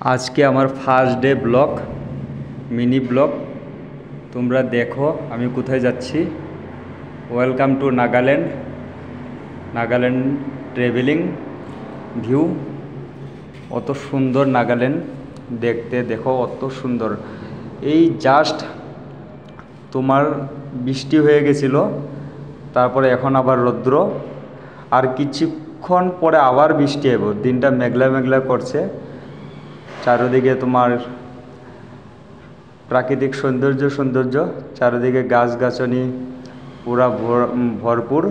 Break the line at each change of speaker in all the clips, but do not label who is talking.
আজকে আমার first day blog, mini blog. তোমরা দেখো আমি কোথায় যাচ্ছি। Welcome to Nagaland. Nagaland travelling view. অত সুন্দর নাগাল্যান্ড দেখতে, দেখো অত সুন্দর। এই জাস্ট তোমার বৃষ্টি হয়ে গেছিল, তারপরে এখন আবার রৌদ্র, আর কিছুক্ষণ পরে আবার বৃষ্টি হবে। দিনটা মেঘলা মেঘলা করছে, চারিদিকে তোমার প্রাকৃতিক সৌন্দর্য, চারিদিকে গাছগাছালি পুরা ভরপুর,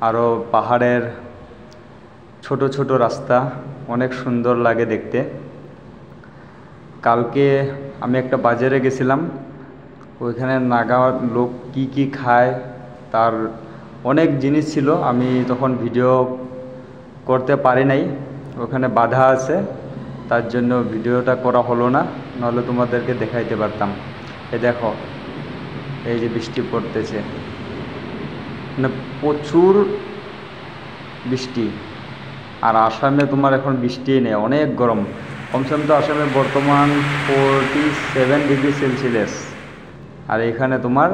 আরও পাহাড়ের ছোট ছোট রাস্তা, অনেক সুন্দর লাগে দেখতে। কালকে আমি একটা বাজারে গেছিলাম, ওইখানে নাগা লোক কি খায় তার অনেক জিনিস ছিল। আমি তখন ভিডিও করতে পারি নাই, ওখানে বাধা আছে, তার জন্য ভিডিওটা করা হলো না, নাহলে তোমাদেরকে দেখাইতে পারতাম। এই দেখো, এই যে বৃষ্টি পড়তেছে, মানে প্রচুর বৃষ্টি। আর আসামে তোমার এখন বৃষ্টি নেই, অনেক গরম। কমসে কম তো আসামে বর্তমান 47 ডিগ্রি সেলসিয়াস, আর এখানে তোমার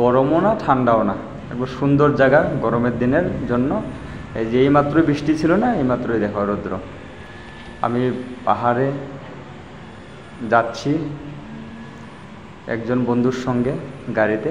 গরমও না ঠান্ডাও না, একবার সুন্দর জায়গা গরমের দিনের জন্য। এই যে এইমাত্র বৃষ্টি ছিল না, এইমাত্রই দেখো রৌদ্র। আমি পাহাড়ে যাচ্ছি একজন বন্ধুর সঙ্গে গাড়িতে।